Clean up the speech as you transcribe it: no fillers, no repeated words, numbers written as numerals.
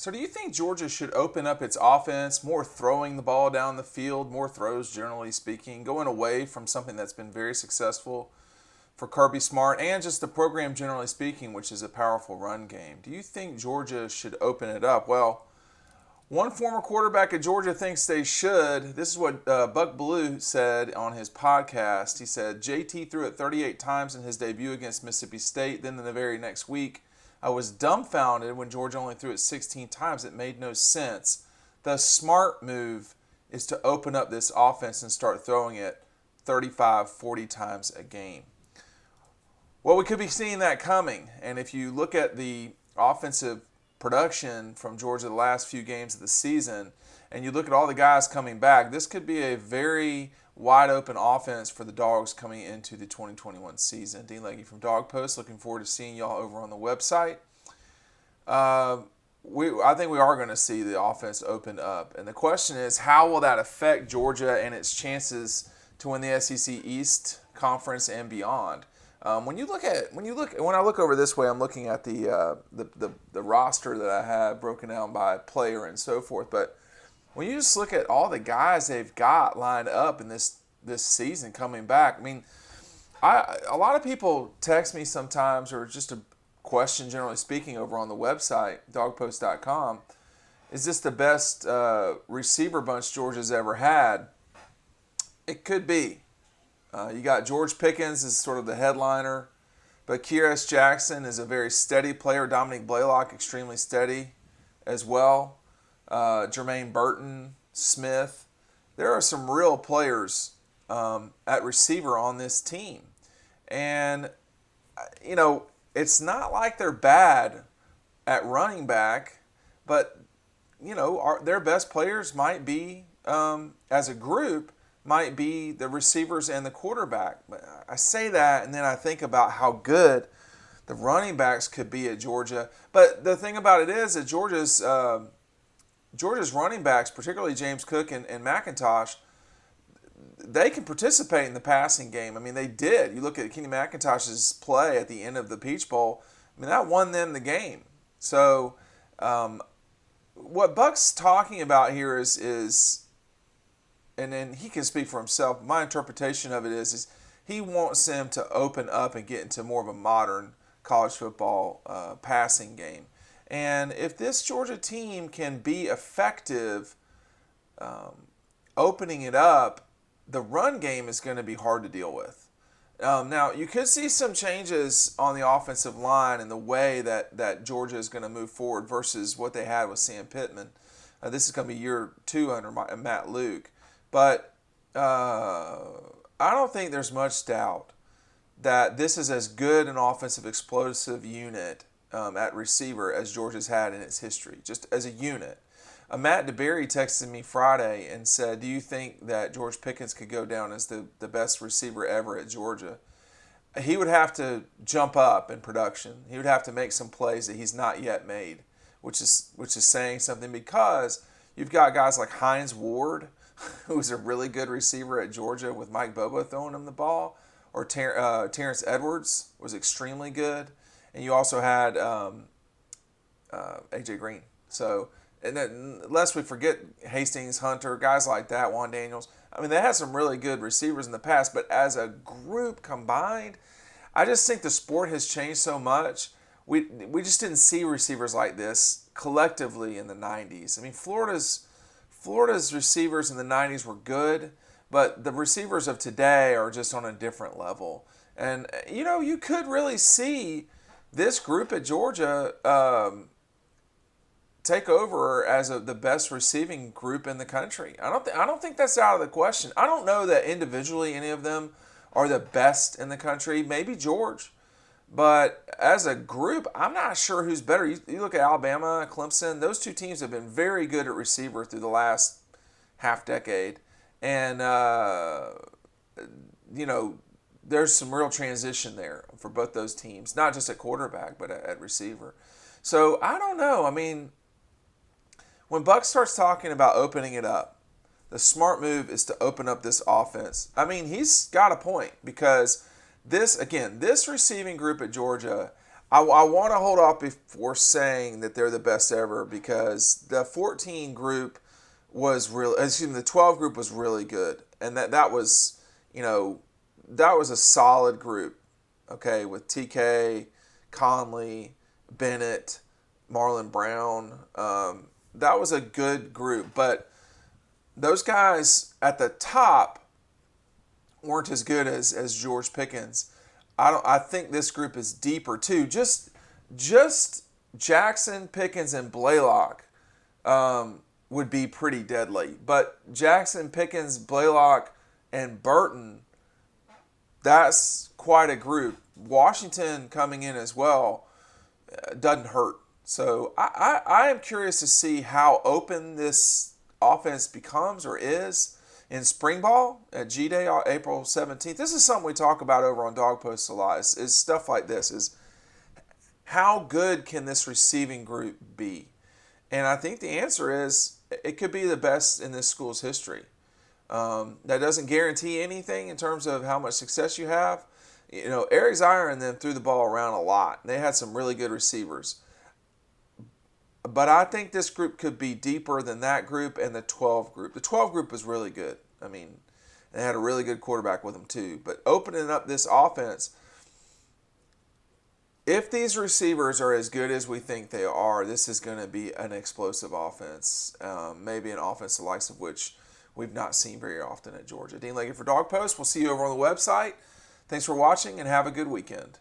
So do you think Georgia should open up its offense, more throwing the ball down the field, more throws generally speaking, going away from something that's been very successful for Kirby Smart and just the program generally speaking, which is a powerful run game? Do you think Georgia should open it up? Well, one former quarterback at Georgia thinks they should. This is what Buck Belue said on his podcast. He said, JT threw it 38 times in his debut against Mississippi State. Then in the very next week, I was dumbfounded when Georgia only threw it 16 times. It made no sense. The smart move is to open up this offense and start throwing it 35, 40 times a game. Well, we could be seeing that coming. And if you look at the offensive production from Georgia the last few games of the season, and you look at all the guys coming back, this could be a very wide open offense for the Dogs coming into the 2021 season. Dean Legge from Dog Post, looking forward to seeing y'all over on the website. I think we are going to see the offense open up, and the question is, how will that affect Georgia and its chances to win the SEC East Conference and beyond? When I look over this way, I'm looking at the roster that I have broken down by player and so forth. But when you just look at all the guys they've got lined up in this season coming back, I mean, a lot of people text me sometimes, or just a question generally speaking over on the website dogpost.com. Is this the best receiver bunch Georgia's ever had? It could be. You got George Pickens as sort of the headliner, but Kyrus Jackson is a very steady player. Dominic Blaylock, extremely steady as well. Jermaine Burton, Smith. There are some real players at receiver on this team. And, it's not like they're bad at running back, but, their best players might be, as a group, might be the receivers and the quarterback. I say that, and then I think about how good the running backs could be at Georgia. But the thing about it is that Georgia's running backs, particularly James Cook and McIntosh, they can participate in the passing game. I mean, they did. You look at Kenny McIntosh's play at the end of the Peach Bowl. I mean, that won them the game. So what Buck's talking about here is and then he can speak for himself. My interpretation of it is he wants them to open up and get into more of a modern college football passing game. And if this Georgia team can be effective opening it up, the run game is going to be hard to deal with. Now, you could see some changes on the offensive line in the way that Georgia is going to move forward versus what they had with Sam Pittman. This is going to be year 2 under Matt Luke. But I don't think there's much doubt that this is as good an offensive explosive unit at receiver as Georgia's had in its history, just as a unit. Matt DeBerry texted me Friday and said, do you think that George Pickens could go down as the best receiver ever at Georgia? He would have to jump up in production. He would have to make some plays that he's not yet made, which is saying something, because you've got guys like Hines Ward, who's a really good receiver at Georgia with Mike Bobo throwing him the ball, or Terrence Edwards was extremely good, and you also had A.J. Green. So, and then, lest we forget Hastings, Hunter, guys like that, Juan Daniels. I mean, they had some really good receivers in the past, but as a group combined, I just think the sport has changed so much. We just didn't see receivers like this collectively in the 90s. I mean, Florida's receivers in the 90s were good, but the receivers of today are just on a different level. And, you could really see this group at Georgia take over as the best receiving group in the country. I don't think that's out of the question. I don't know that individually any of them are the best in the country. Maybe George. But as a group, I'm not sure who's better. You look at Alabama, Clemson, those two teams have been very good at receiver through the last half decade. And, there's some real transition there for both those teams, not just at quarterback, but at receiver. So I don't know. I mean, when Buck starts talking about opening it up, the smart move is to open up this offense. I mean, he's got a point, because this receiving group at Georgia, I want to hold off before saying that they're the best ever because the 14 group was real. Excuse me, the 12 group was really good, and that was, that was a solid group. Okay, with TK, Conley, Bennett, Marlon Brown. That was a good group, but those guys at the top weren't as good as George Pickens. I think this group is deeper too. Just Jackson, Pickens, and Blaylock would be pretty deadly. But Jackson, Pickens, Blaylock, and Burton, that's quite a group. Washington coming in as well doesn't hurt. So I am curious to see how open this offense becomes or is in spring ball at G Day, April 17th. This is something we talk about over on Dog Post a lot. Is stuff like this. Is how good can this receiving group be? And I think the answer is it could be the best in this school's history. That doesn't guarantee anything in terms of how much success you have. Eric Zier and them threw the ball around a lot. They had some really good receivers. But I think this group could be deeper than that group and the 12 group. The 12 group was really good. I mean, they had a really good quarterback with them too. But opening up this offense, if these receivers are as good as we think they are, this is going to be an explosive offense. Maybe an offense the likes of which we've not seen very often at Georgia. Dean Leggett for Dog Post. We'll see you over on the website. Thanks for watching and have a good weekend.